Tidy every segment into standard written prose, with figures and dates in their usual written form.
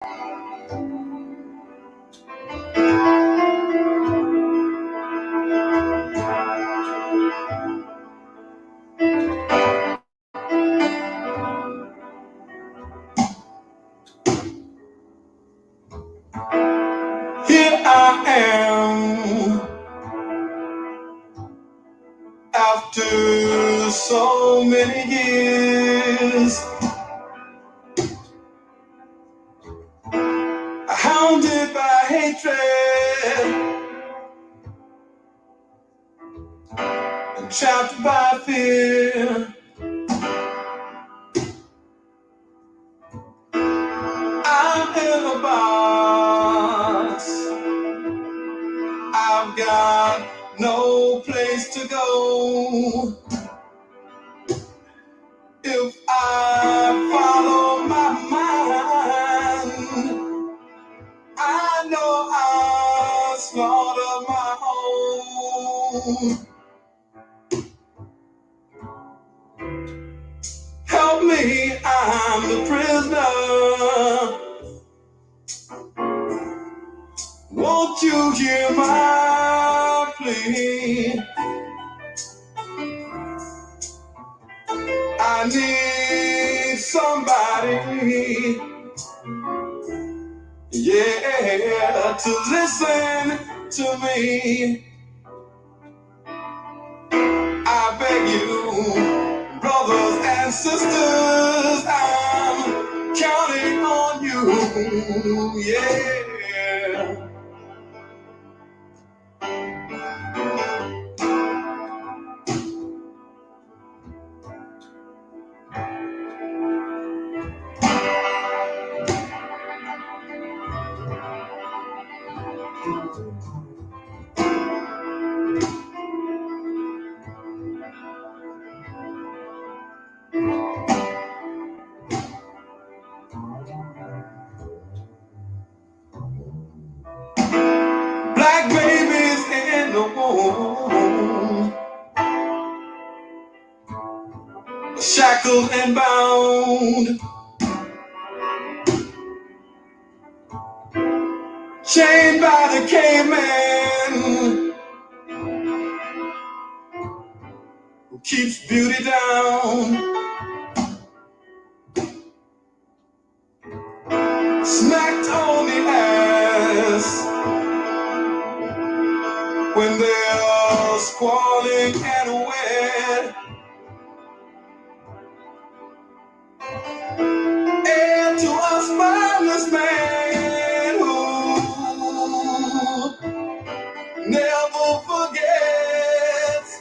Here I am after so many years, hounded by hatred and trapped by fear. I'm in a box. I've got no place to go. If I follow my mind, I know I'll slaughter my own. Help me, I'm the prisoner. Won't you hear my plea? I need somebody, yeah, to listen to me. I beg you, brothers and sisters, I'm counting on you, yeah. Black babies in the womb, shackled and bound, chained by the caveman who keeps beauty down, smacked on the ass when they're squalling and wet. And to a spineless man who never forgets,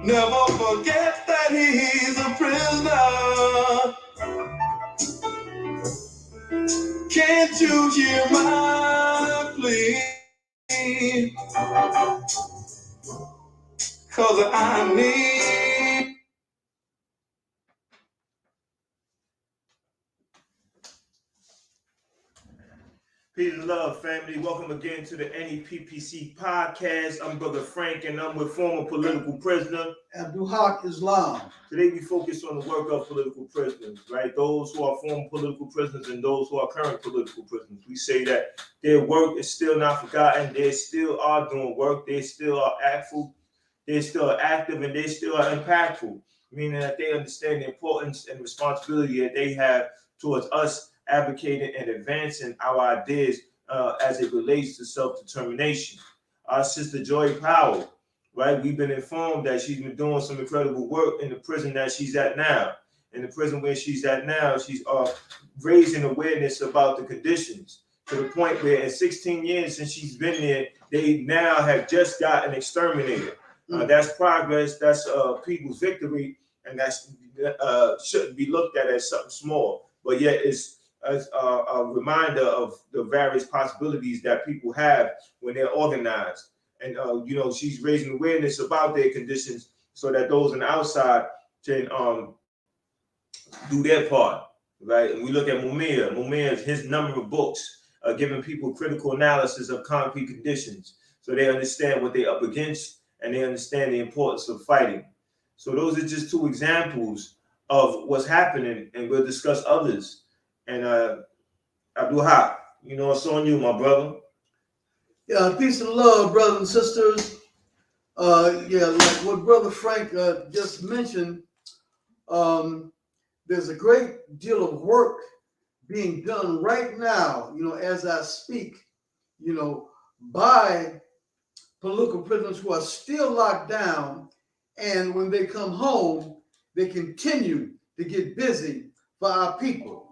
never forgets that he's a prisoner. Can't you hear my plea? 'Cause I need. Peace and love, family. Welcome again to the NEPPC podcast. I'm Brother Frank, and I'm with former political prisoner Abdul Haq Islam. Today we focus on the work of political prisoners, right? Those who are former political prisoners and those who are current political prisoners. We say that their work is still not forgotten. They still are doing work. They still are active. They're still active, and they still are impactful, meaning that they understand the importance and responsibility that they have towards us advocating and advancing our ideas as it relates to self-determination. Our sister Joy Powell, right? We've been informed that she's been doing some incredible work in the prison that she's at now. In the prison where she's at now, she's raising awareness about the conditions to the point where in 16 years since she's been there, they now have just got an exterminator. That's progress, that's people's victory, and that's shouldn't be looked at as something small, but yet it's a reminder of the various possibilities that people have when they're organized. And she's raising awareness about their conditions so that those on the outside can do their part, right? And we look at Mumia, his number of books giving people critical analysis of concrete conditions so they understand what they're up against and they understand the importance of fighting. So those are just two examples of what's happening, and we'll discuss others. And Abdul Haq, it's on you, my brother. Yeah, peace and love, brothers and sisters. Yeah, like what Brother Frank just mentioned, there's a great deal of work being done right now, as I speak, by political prisoners who are still locked down. And when they come home, they continue to get busy for our people,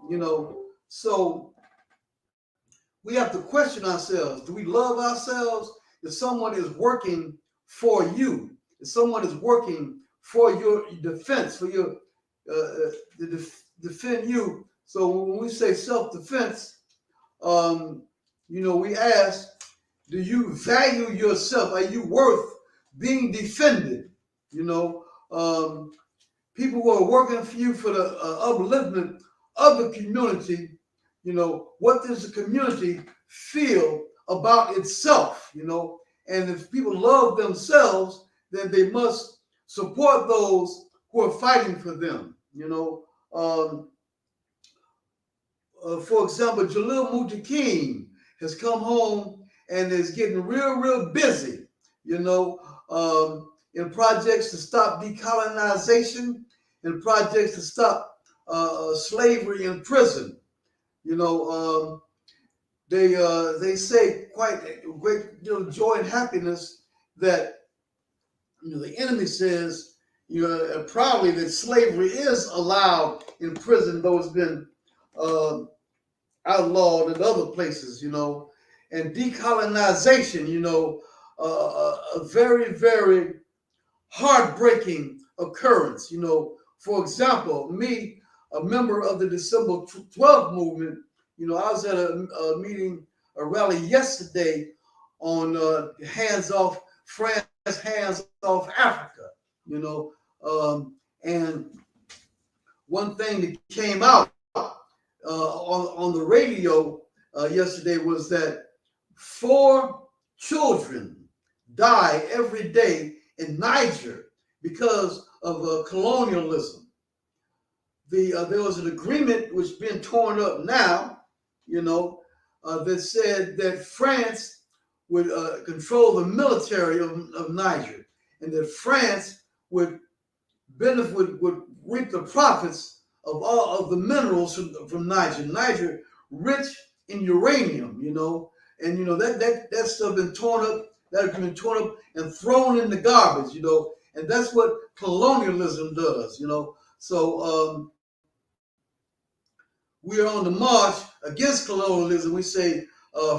So we have to question ourselves. Do we love ourselves? If someone is working for you, if someone is working for your defense, for your defend you. So when we say self-defense, we ask, do you value yourself? Are you worth being defended? People who are working for you for the upliftment of the community, what does the community feel about itself? And if people love themselves, then they must support those who are fighting for them. For example, Jalil Mutakim has come home and is getting real busy, in projects to stop decolonization, in projects to stop slavery in prison. They say quite a great deal of joy and happiness that the enemy says proudly that slavery is allowed in prison, though it's been outlawed in other places, and decolonization, a very heartbreaking occurrence. For example, me, a member of the December 12th movement, I was at a meeting, a rally yesterday on hands off France, hands off Africa, and one thing that came out on the radio yesterday was that 4 children die every day in Niger because of colonialism. There was an agreement which has been torn up now, that said that France would control the military of Niger, and that France would benefit, would reap the profits of all of the minerals from Niger. Niger rich in uranium, and that stuff been torn up. That has been torn up and thrown in the garbage, and that's what colonialism does, So we are on the march against colonialism. We say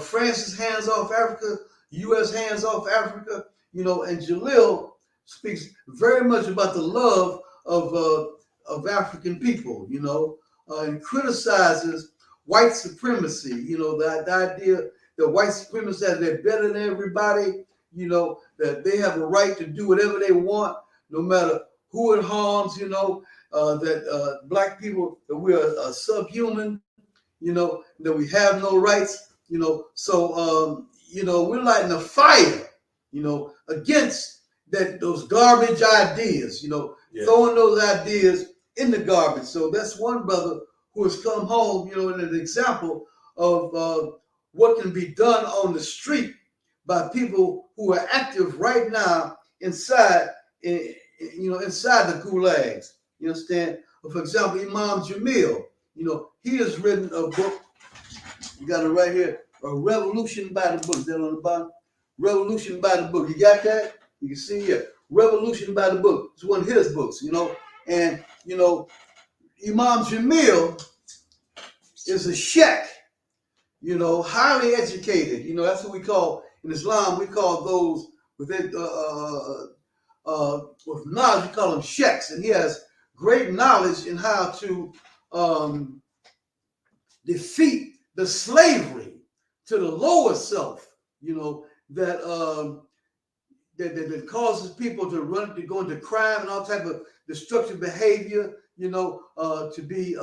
France's hands off Africa, U.S. hands off Africa, and Jalil speaks very much about the love of African people, and criticizes white supremacy, the idea that white supremacists, they're better than everybody, that they have a right to do whatever they want, no matter who it harms, that black people, that we are subhuman, that we have no rights, So, we're lighting a fire, against those garbage ideas, throwing those ideas in the garbage. So that's one brother who has come home, in an example of what can be done on the street by people who are active right now inside the gulags. You understand? For example, Imam Jamil, he has written a book. You got it right here, A Revolution by the Book. Is that on the bottom? Revolution by the Book. You got that? You can see here. Revolution by the Book. It's one of his books, And, Imam Jamil is a sheikh, highly educated. That's what we call, in Islam, we call those with knowledge, we call them sheikhs. And he has great knowledge in how to defeat the slavery to the lower self, that causes people to go into crime and all type of destructive behavior, to be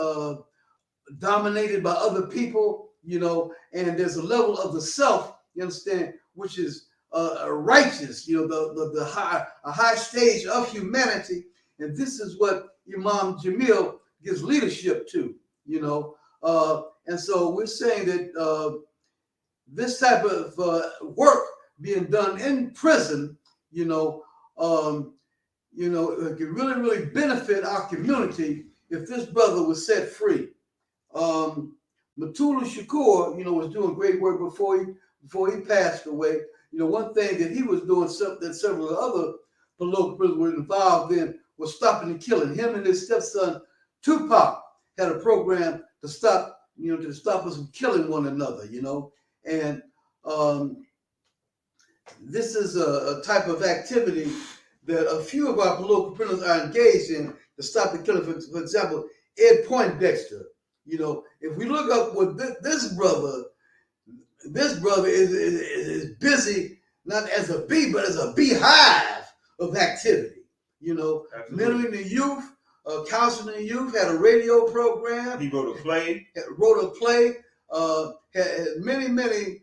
dominated by other people, and there's a level of the self, you understand, which is righteous, a high stage of humanity. And this is what Imam Jamil gives leadership to, you know. And so we're saying that this type of work being done in prison, it could really, really benefit our community if this brother was set free. Matula Shakur, was doing great work before he passed away. One thing that he was doing, something that several other political prisoners were involved in, was stopping the killing. Him and his stepson Tupac had a program to stop us from killing one another. And this is a type of activity that a few of our political prisoners are engaged in to stop the killing. For example, Ed Poindexter. If we look up what this brother is busy, not as a bee, but as a beehive of activity. Mentoring the youth, counseling the youth, had a radio program. He wrote a play. Had many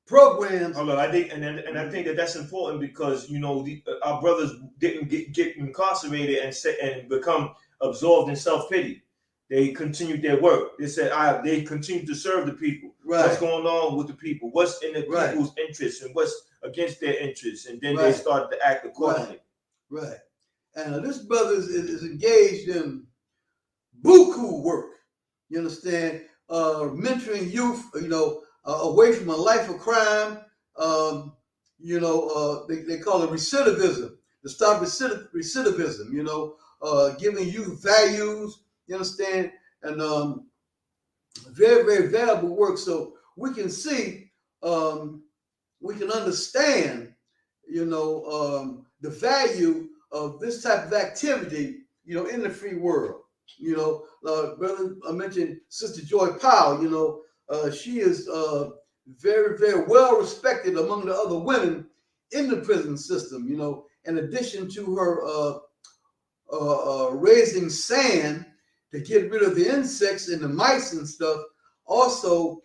programs. Hold on, I think that's important because our brothers didn't get incarcerated and become absorbed in self-pity. They continued their work. They said, they continue to serve the people. Right. What's going on with the people? What's in the people's interests and what's against their interests? And then they started to act accordingly. Right. And this brother is engaged in buku work. You understand? Mentoring youth, away from a life of crime. They call it recidivism. To stop recidivism. Giving youth values. You understand? And very, very valuable work. So we can see, we can understand, the value of this type of activity, in the free world. Brother, I mentioned Sister Joy Powell. She is very, very well respected among the other women in the prison system. In addition to her raising sand to get rid of the insects and the mice and stuff. Also,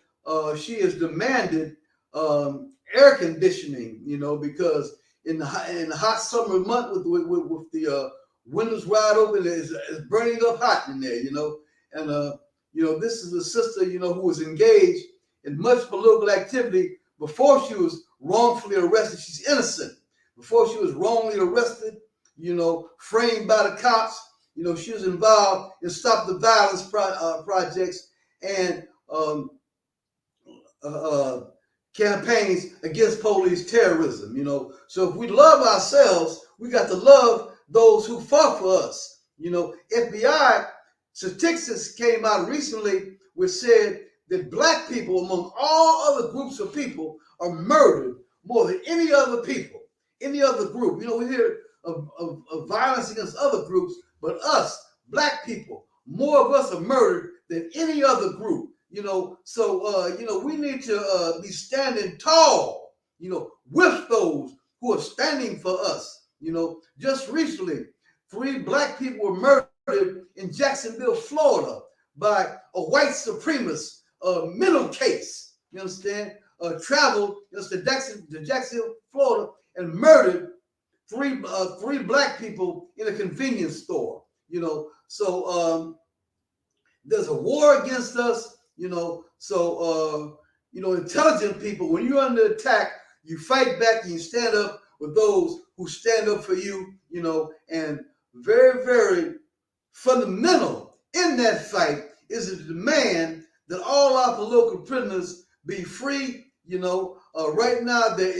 she has demanded air conditioning, because in the hot summer month with the windows wide open, it's burning up hot in there, And this is a sister, who was engaged in much political activity before she was wrongfully arrested. She's innocent. Before she was wrongly arrested, framed by the cops. She was involved in Stop the Violence projects and campaigns against police terrorism. So if we love ourselves, we got to love those who fought for us. FBI statistics came out recently which said that Black people, among all other groups of people, are murdered more than any other people, any other group. We hear of violence against other groups, but us, Black people, more of us are murdered than any other group. So we need to be standing tall, with those who are standing for us. Just recently, 3 Black people were murdered in Jacksonville, Florida, by a white supremacist mental case. You understand? Traveled to Jacksonville, Florida, and murdered 3 Black people in a convenience store. So there's a war against us. Intelligent people, when you're under attack, you fight back and you stand up with those who stand up for you, and very, very fundamental in that fight is the demand that all our political prisoners be free. Right now they're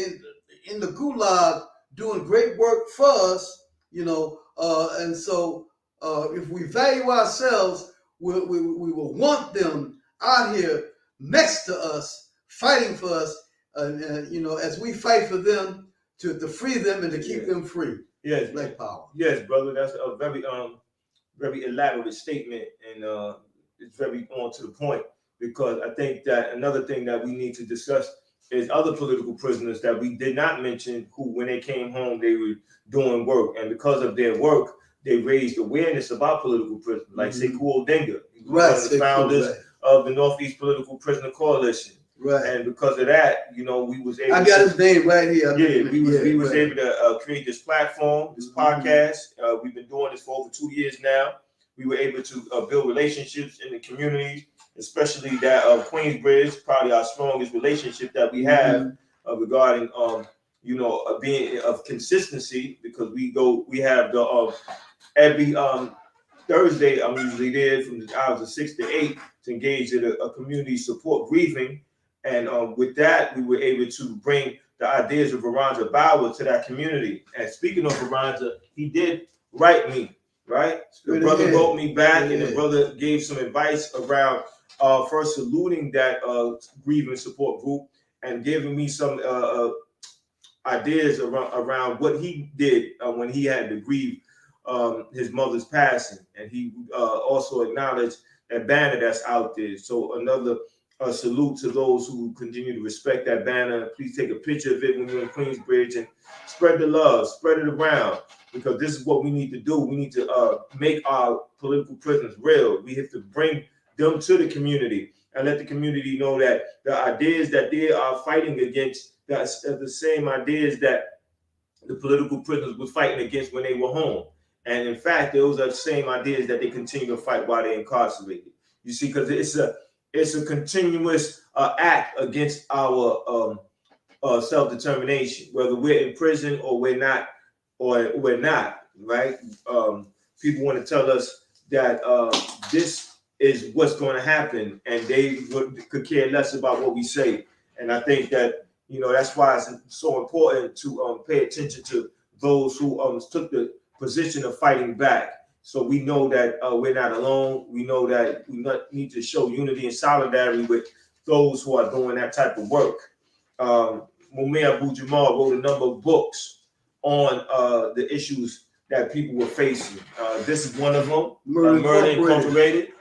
in the gulag doing great work for us, and so if we value ourselves, we will want them out here next to us, fighting for us, as we fight for them to free them and to keep them free. Yes, Black power. Yes, brother, that's a very very elaborate statement, and it's very on to the point, because I think that another thing that we need to discuss is other political prisoners that we did not mention, who when they came home they were doing work, and because of their work they raised awareness about political prisoners, like Sekou Odinga, one of the founders of the Northeast Political Prisoner Coalition. Right. And because of that, you know, we was able. I got his name right here. We was able to create this platform, this podcast. We've been doing this for over 2 years now. We were able to build relationships in the community, especially that of Queensbridge, probably our strongest relationship that we have regarding being of consistency, because we have the every Thursday, I'm usually there from the hours of 6 to 8 to engage in a community support briefing. And with that, we were able to bring the ideas of Veranda Bauer to that community. And speaking of Veranda, he did write me, right? The brother wrote me back, and the brother gave some advice around first saluting that grievance support group and giving me some ideas around what he did when he had to grieve his mother's passing. And he also acknowledged that banner that's out there. So another salute to those who continue to respect that banner. Please take a picture of it when you're in Queensbridge and spread the love, spread it around, because this is what we need to do. We need to make our political prisoners real. We have to bring them to the community and let the community know that the ideas that they are fighting against, that's the same ideas that the political prisoners were fighting against when they were home. And in fact, those are the same ideas that they continue to fight while they're incarcerated. You see, because it's a continuous act against our self-determination, whether we're in prison or we're not, right? People want to tell us that this is what's going to happen, and they could care less about what we say. And I think that, you know, that's why it's so important to pay attention to those who took the position of fighting back. So we know that we're not alone. We know that we need to show unity and solidarity with those who are doing that type of work. Mumia Abu-Jamal wrote a number of books on the issues that people were facing. This is one of them, Murder Incorporated.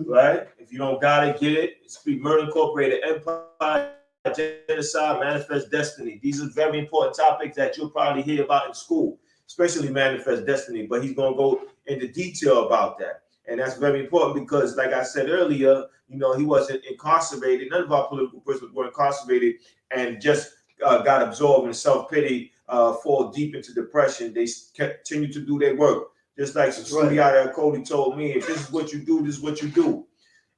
Right? If you don't got it, get it. It's Murder Incorporated, Empire, Genocide, Manifest Destiny. These are very important topics that you'll probably hear about in school, especially Manifest Destiny, but he's going to go into detail about that. And that's very important because, like I said earlier, you know, he wasn't incarcerated. None of our political prisoners were incarcerated and just got absorbed in self-pity, fall deep into depression. They continue to do their work. Just like Suni Adeakoli told me, if this is what you do, this is what you do.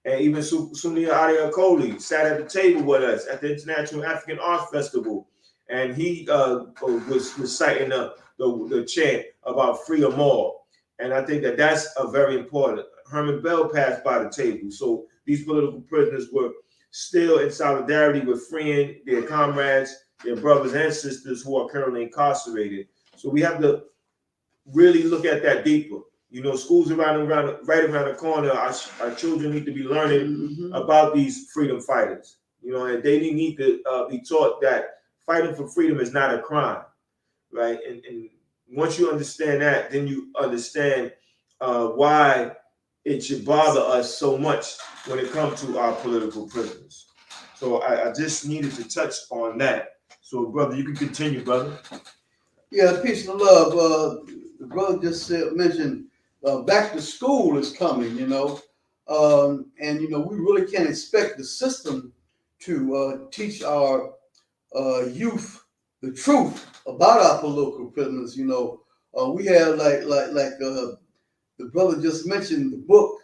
And even Suni Adeakoli sat at the table with us at the International African Arts Festival, and he was reciting the chant about free them all. And I think that that's a very important. Herman Bell passed by the table. So these political prisoners were still in solidarity with freeing their comrades, their brothers and sisters who are currently incarcerated. So we have to really look at that deeper. You know, schools right around the corner. Our children need to be learning about these freedom fighters. You know, and they need to be taught that fighting for freedom is not a crime, right? And once you understand that, then you understand why it should bother us so much when it comes to our political prisoners. So I just needed to touch on that. So, brother, you can continue, brother. Yeah, peace and love. The brother just mentioned back to school is coming, you know, and you know we really can't expect the system to teach our youth the truth about our political prisoners. You know, we have like the brother just mentioned the book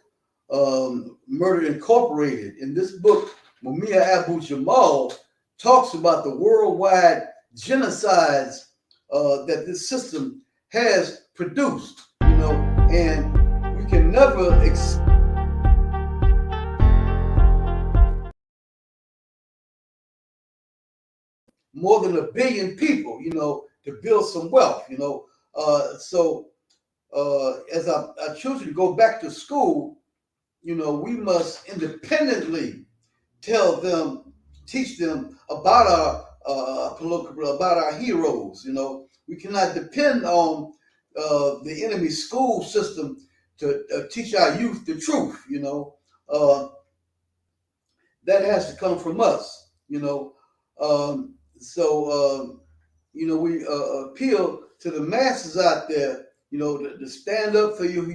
Murder Incorporated. In this book, Mumia Abu-Jamal talks about the worldwide genocides that this system has produced, you know, and we can never more than 1 billion people, you know, to build some wealth, you know. So as our children go back to school, you know, we must independently teach them about our political, about our heroes. You know, we cannot depend on the enemy school system to teach our youth the truth. You know, that has to come from us. You know, you know, we appeal to the masses out there. You know, to stand up for your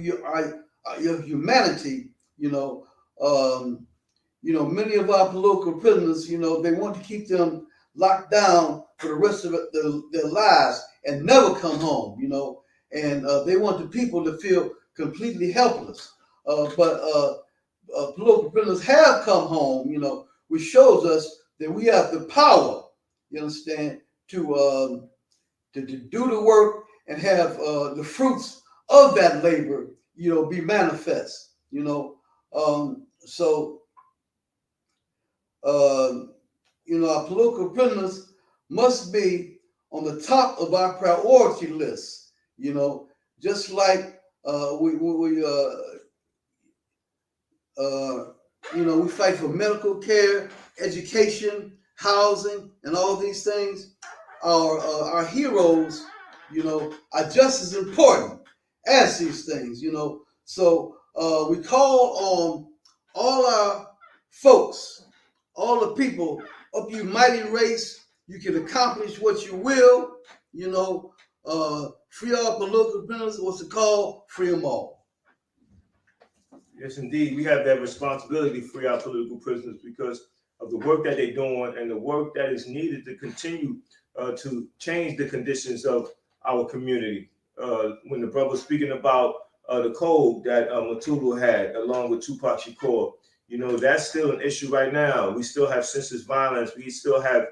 humanity. You know. many of our political prisoners, they want to keep them locked down for the rest of their lives and never come home, and they want the people to feel completely helpless. But political prisoners have come home, which shows us that we have the power, you understand, to do the work and have the fruits of that labor, be manifest, So, our political prisoners must be on the top of our priority list, just like we fight for medical care, education, housing, and all these things. Our heroes, are just as important as these things, So we call on all our folks, all the people of you mighty race. You can accomplish what you will, free all political prisoners. What's it called? Free them all. Yes, indeed. We have that responsibility to free our political prisoners because of the work that they're doing and the work that is needed to continue to change the conditions of our community. When the brother was speaking about the code that Matulu had along with Tupac Shakur, that's still an issue right now. We still have senseless violence. We still have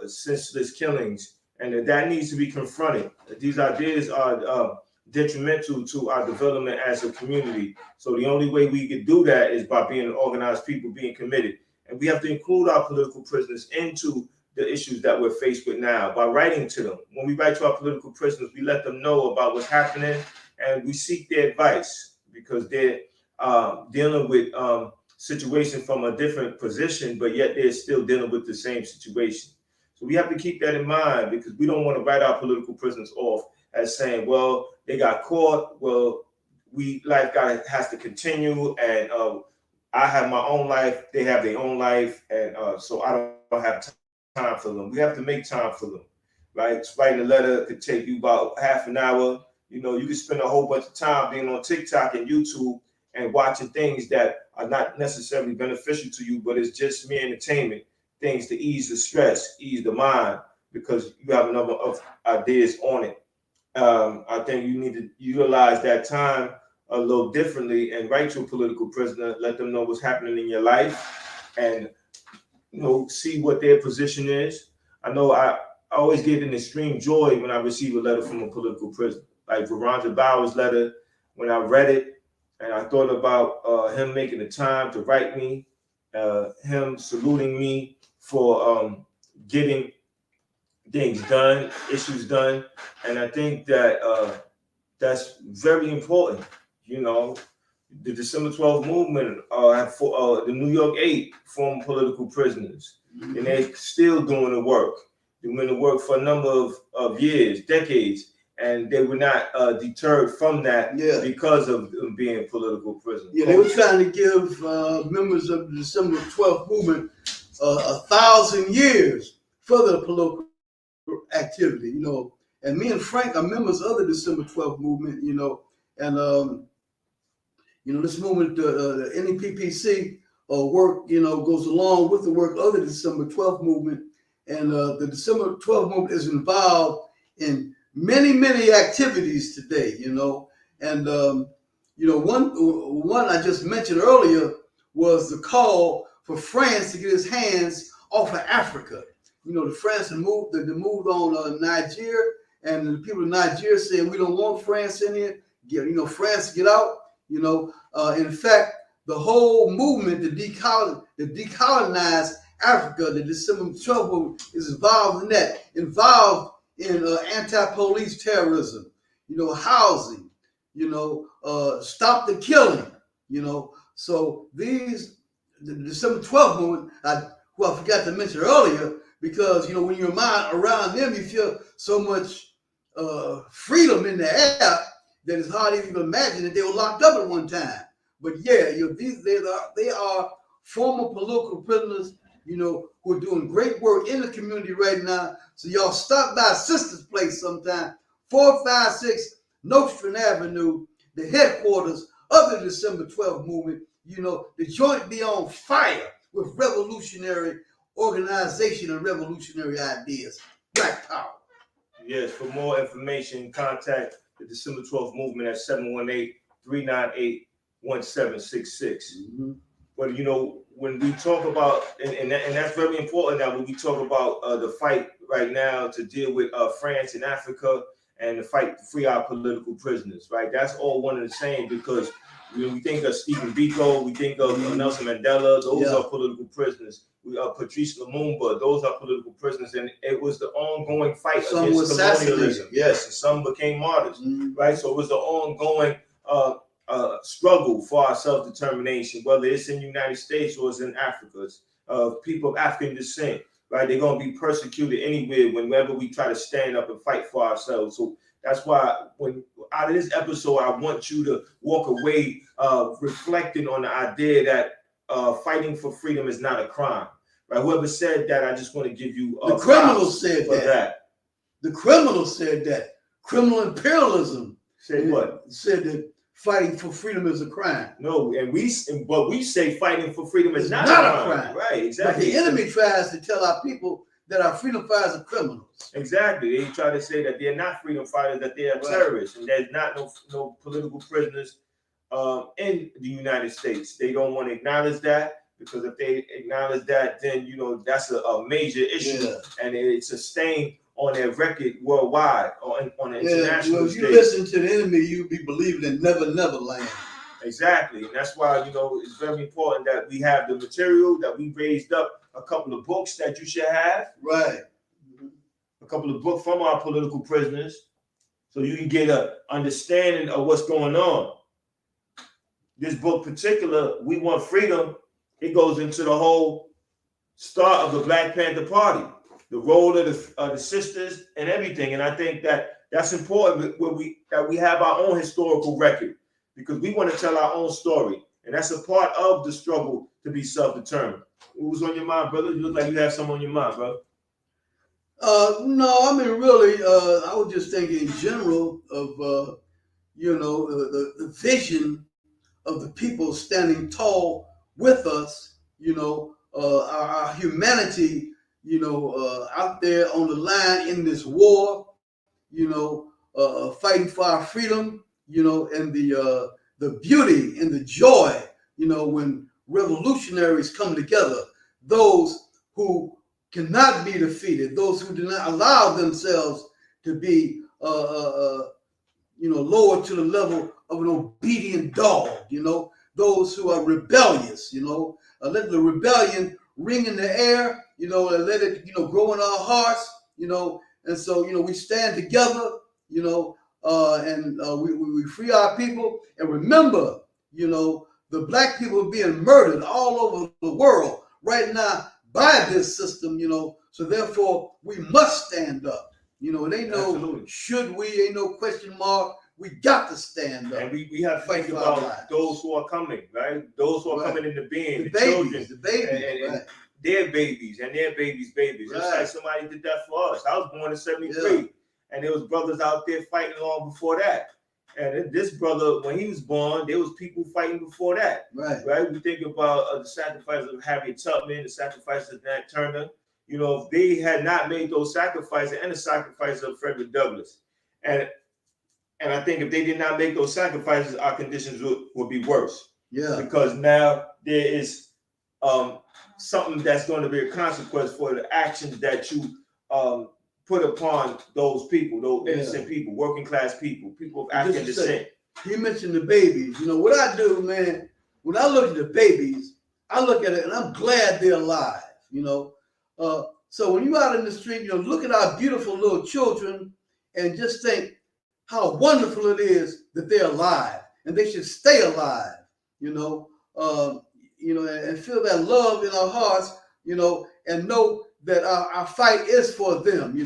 senseless killings, and that needs to be confronted. These ideas are detrimental to our development as a community. So the only way we can do that is by being organized people, being committed. And we have to include our political prisoners into the issues that we're faced with now by writing to them. When we write to our political prisoners, we let them know about what's happening and we seek their advice because they're dealing with situations from a different position, but yet they're still dealing with the same situation. So we have to keep that in mind because we don't want to write our political prisoners off as saying, well, they got caught. Well, life has to continue, and I have my own life. They have their own life, and so I don't have time for them. We have to make time for them, right? Writing a letter could take you about half an hour. You can spend a whole bunch of time being on TikTok and YouTube and watching things that are not necessarily beneficial to you, but it's just mere entertainment, things to ease the stress, ease the mind, because you have a number of ideas on it. I think you need to utilize that time a little differently and write to a political prisoner, let them know what's happening in your life and, see what their position is. I know I always get an extreme joy when I receive a letter from a political prisoner, like Veronda Bauer's letter. When I read it and I thought about him making the time to write me, him saluting me for getting things done, issues done. And I think that that's very important. The December 12th movement, the New York 8 former political prisoners, and they're still doing the work. Doing the work for a number of years, decades, and they were not deterred from that because of being political prisoners. Yeah, they were trying to give members of the December 12th movement 1,000 years for the political activity, And me and Frank are members of the December 12th movement, and this movement, the NEPPC work, goes along with the work of the December 12th movement. And the December 12th movement is involved in many, many activities today, And, one I just mentioned earlier was the call for France to get his hands off of Africa. The France had moved on Nigeria, and the people of Nigeria said, we don't want France in here. France, get out. In fact, the whole movement to decolonize Africa, the December 12th movement, is involved in that, involved in anti-police terrorism, housing, stop the killing, So the December 12th movement, who I forgot to mention earlier, because, when you're around them, you feel so much freedom in the air that it's hard to even imagine that they were locked up at one time. But yeah, they are former political prisoners, who are doing great work in the community right now. So y'all stop by Sister's Place sometime, 456 Nostrand Avenue, the headquarters of the December 12th movement, the joint be on fire with revolutionary organization and revolutionary ideas. Black power. Yes, for more information, contact the December 12th movement at 718-398-1766. Mm-hmm. But when we talk about, and that's very important now, when we talk about the fight right now to deal with France and Africa and the fight to free our political prisoners, right? That's all one and the same, because when we think of Stephen Biko, we think of Nelson Mandela, those are political prisoners. We are Patrice Lumumba, those are political prisoners, and it was the ongoing fight against colonialism. Yes, and some became martyrs, right? So it was the ongoing struggle for our self-determination, whether it's in the United States or it's in Africa. People of African descent, right? They're going to be persecuted anywhere whenever we try to stand up and fight for ourselves. So that's why when out of this episode, I want you to walk away reflecting on the idea that fighting for freedom is not a crime, right? Whoever said that, I just want to give you the criminals said that. The criminals said that. Criminal imperialism said what? Said that fighting for freedom is a crime. No, but we say fighting for freedom is not a crime. Right, exactly. But the enemy tries to tell our people that our freedom fighters are criminals. Exactly. They try to say that they're not freedom fighters, that they are terrorists, and there's not no political prisoners in the United States. They don't want to acknowledge that, because if they acknowledge that, then that's a major issue, and it's a stain on their record worldwide or on the international stage. If you listen to the enemy, you'll be believing in Never Never Land. Exactly, and that's why it's very important that we have the material, that we raised up a couple of books that you should have. Right. A couple of books from our political prisoners, so you can get an understanding of what's going on. This book particular, We Want Freedom, it goes into the whole start of the Black Panther Party, the role of the sisters and everything. And I think that that's important that we have our own historical record, because we want to tell our own story. And that's a part of the struggle to be self-determined. What was on your mind, brother? You look like you have something on your mind, bro. No, I mean, really, I was just thinking in general of, the vision of the people standing tall with us, our humanity, out there on the line in this war, fighting for our freedom, and the beauty and the joy, when revolutionaries come together, those who cannot be defeated, those who do not allow themselves to be, lowered to the level of an obedient dog, those who are rebellious, let the rebellion ring in the air, and let it, grow in our hearts, and so, we stand together, and we free our people. And remember, the Black people are being murdered all over the world right now by this system, so therefore we must stand up. It ain't no Absolutely. Should we, ain't no question mark. We got to stand up. And we have to think about those who are coming, right? Those who are coming into being, the babies, children, the babies, and their babies and their babies' babies. Right. Just like somebody did that for us. I was born in 73, and there was brothers out there fighting long before that. And this brother, when he was born, there was people fighting before that. Right. We think about the sacrifice of Harriet Tubman, the sacrifice of Nat Turner. If they had not made those sacrifices, and the sacrifice of Frederick Douglass, and I think if they did not make those sacrifices, our conditions would be worse. Yeah. Because now there is something that's going to be a consequence for the actions that you put upon those people, those innocent people, working class people, people of African descent. He mentioned the babies. What I do, man, when I look at the babies, I look at it and I'm glad they're alive. So when you're out in the street, look at our beautiful little children and just think how wonderful it is that they're alive, and they should stay alive. And feel that love in our hearts, and know that our fight is for them,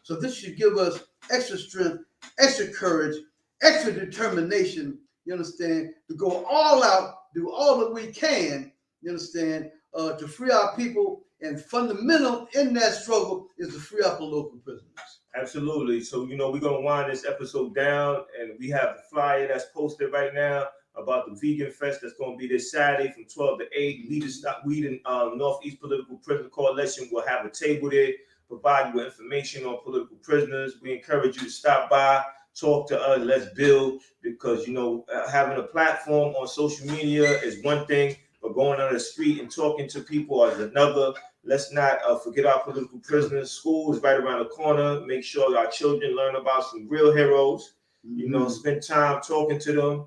So this should give us extra strength, extra courage, extra determination, you understand, to go all out, do all that we can, you understand, to free our people. And fundamental in that struggle is to free our political prisoners. Absolutely. So, we're going to wind this episode down, and we have the flyer that's posted right now about the Vegan Fest that's going to be this Saturday from 12 to 8. Leaders Stop Weed in Northeast Political Prisoner Coalition will have a table there, provide you with information on political prisoners. We encourage you to stop by, talk to us, let's build, because, you know, having a platform on social media is one thing, but going on the street and talking to people is another. Let's not forget our political prisoners. School is right around the corner. Make sure our children learn about some real heroes. You know, spend time talking to them.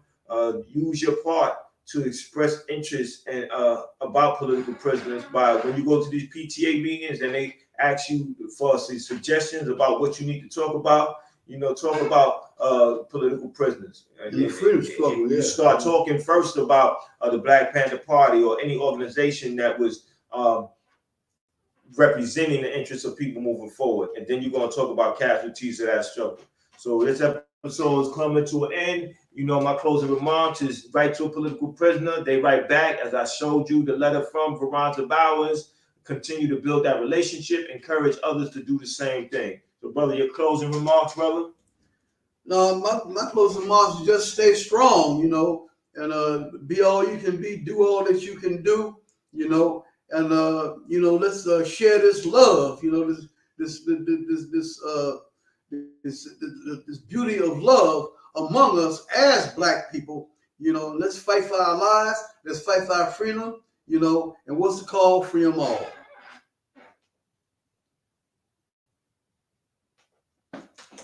Use your part to express interest and about political prisoners by when you go to these PTA meetings and they ask you for some suggestions about what you need to talk about. You know, talk about political prisoners. The freedom struggle. You start talking first about the Black Panther Party or any organization that was representing the interests of people moving forward, and then you're going to talk about casualties of that struggle. So this episode is coming to an end. You know, my closing remarks is write to a political prisoner. They write back, as I showed you the letter from Veronta Bowers. Continue to build that relationship. Encourage others to do the same thing. So, brother, your closing remarks, brother? No, my closing remarks is just stay strong, you know, and be all you can be, do all that you can do, you know, and you know, let's share this love, you know, this beauty of love among us as Black people. You know, let's fight for our lives, let's fight for our freedom, you know, and what's the call? Free them all.